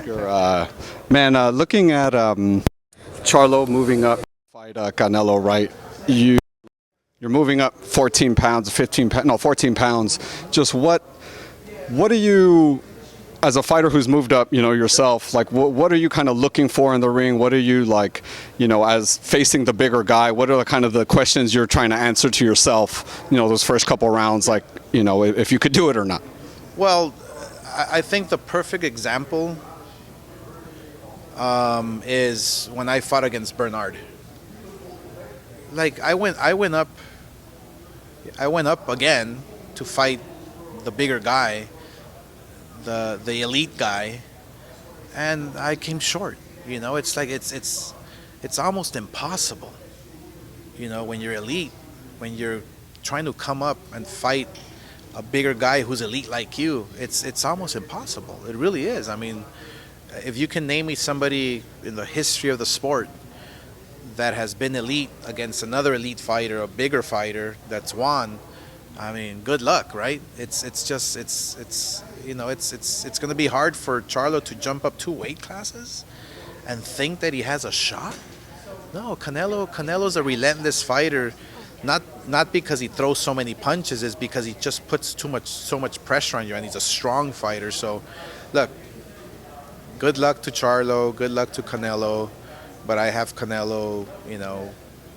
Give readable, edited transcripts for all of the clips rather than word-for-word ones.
Oscar. Looking at Charlo moving up, fight Canelo, right? You're moving up 14 pounds, 14 pounds. Just what do you, as a fighter who's moved up, yourself, like what are you kind of looking for in the ring? What are you like, as facing the bigger guy? What are the kind of the questions you're trying to answer to yourself? Those first couple rounds, like, if you could do it or not. Well, I think the perfect example is when I fought against Bernard. Like I went up again to fight the bigger guy, the elite guy, and I came short. It's like it's almost impossible. When you're elite, when you're trying to come up and fight a bigger guy who's elite like you, it's almost impossible. It really is. I mean, if you can name me somebody in the history of the sport that has been elite against another elite fighter, a bigger fighter that's won, I mean, good luck, right? It's going to be hard for Charlo to jump up 2 weight classes and think that he has a shot. No, Canelo's a relentless fighter. Not because he throws so many punches, is because he just puts so much pressure on you, and he's a strong fighter. So, look, good luck to Charlo, good luck to Canelo, but I have Canelo,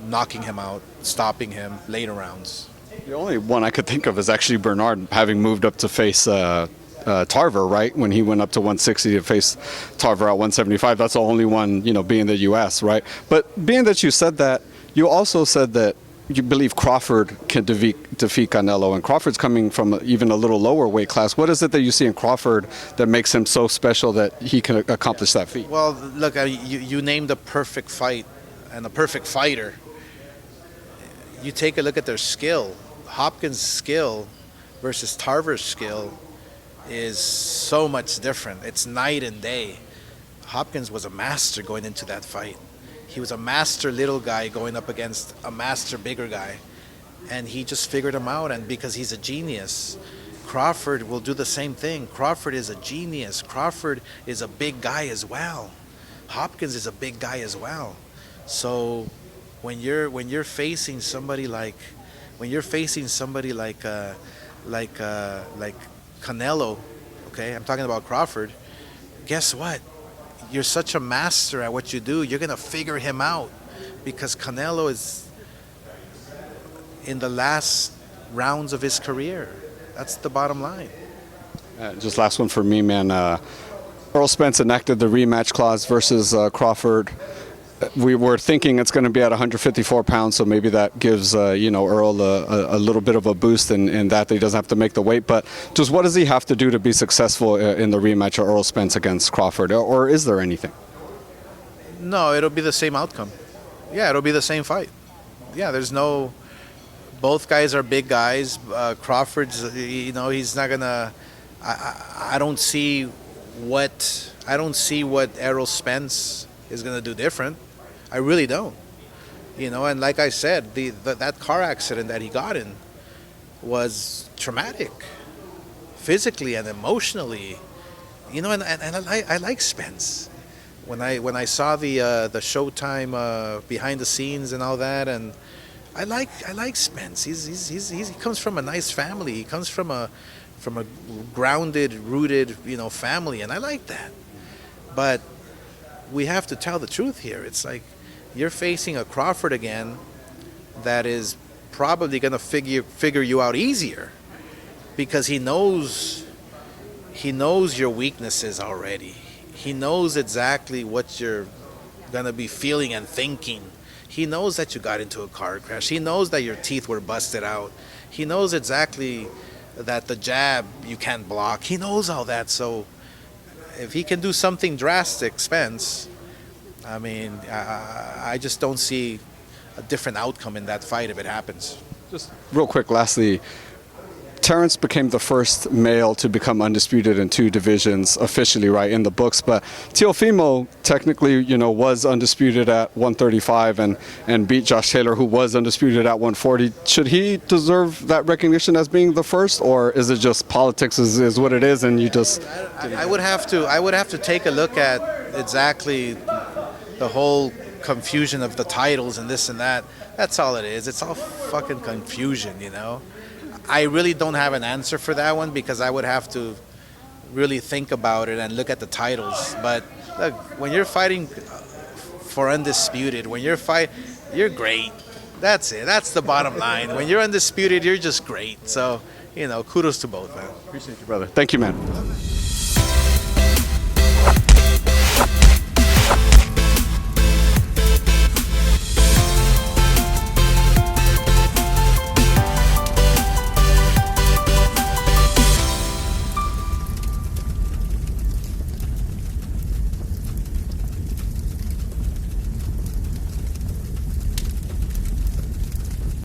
knocking him out, stopping him later rounds. The only one I could think of is actually Bernard having moved up to face Tarver, right? When he went up to 160 to face Tarver at 175. That's the only one, being the U.S., right? But being that you said that, you also said that you believe Crawford can defeat Canelo, and Crawford's coming from even a little lower weight class. What is it that you see in Crawford that makes him so special that he can accomplish that feat? Well, look, you named a perfect fight and a perfect fighter. You take a look at their skill. Hopkins' skill versus Tarver's skill is so much different. It's night and day. Hopkins was a master going into that fight. He was a master little guy going up against a master bigger guy. And he just figured him out, and because he's a genius. Crawford will do the same thing. Crawford is a genius. Crawford is a big guy as well. Hopkins is a big guy as well. So when you're facing somebody like Canelo, okay, I'm talking about Crawford, guess what? You're such a master at what you do, you're going to figure him out, because Canelo is in the last rounds of his career. That's the bottom line. Just last one for me, man. Errol Spence enacted the rematch clause versus Crawford. We were thinking it's going to be at 154 pounds, so maybe that gives Errol a little bit of a boost in that he doesn't have to make the weight. But just what does he have to do to be successful in the rematch of Errol Spence against Crawford, or is there anything? No, it'll be the same outcome. Yeah, it'll be the same fight. Yeah, there's no. Both guys are big guys. Crawford's, he's not gonna. I don't see what Errol Spence is gonna do different. I really don't. And like I said, that car accident that he got in was traumatic, physically and emotionally. And I like Spence. When I saw the Showtime behind the scenes and all that, and I like Spence. He comes from a nice family. He comes from a grounded, rooted, family, and I like that. But we have to tell the truth here. It's like you're facing a Crawford again that is probably going to figure you out easier, because he knows your weaknesses already. He knows exactly what you're going to be feeling and thinking. He knows that you got into a car crash. He knows that your teeth were busted out. He knows exactly that the jab you can't block. He knows all that. So if he can do something drastic, Spence, I mean, I just don't see a different outcome in that fight if it happens. Just real quick, lastly, Terence became the first male to become undisputed in 2 divisions officially, right, in the books. But Teofimo technically, was undisputed at 135 and beat Josh Taylor, who was undisputed at 140. Should he deserve that recognition as being the first, or is it just politics is what it is, and you just? I would have to take a look at exactly the whole confusion of the titles and this and that. That's all it is. It's all fucking confusion, I really don't have an answer for that one because I would have to really think about it and look at the titles. But look, when you're fighting for undisputed, you're great. That's it. That's the bottom line. When you're undisputed, you're just great. So, kudos to both, man. Appreciate you, brother. Thank you, man.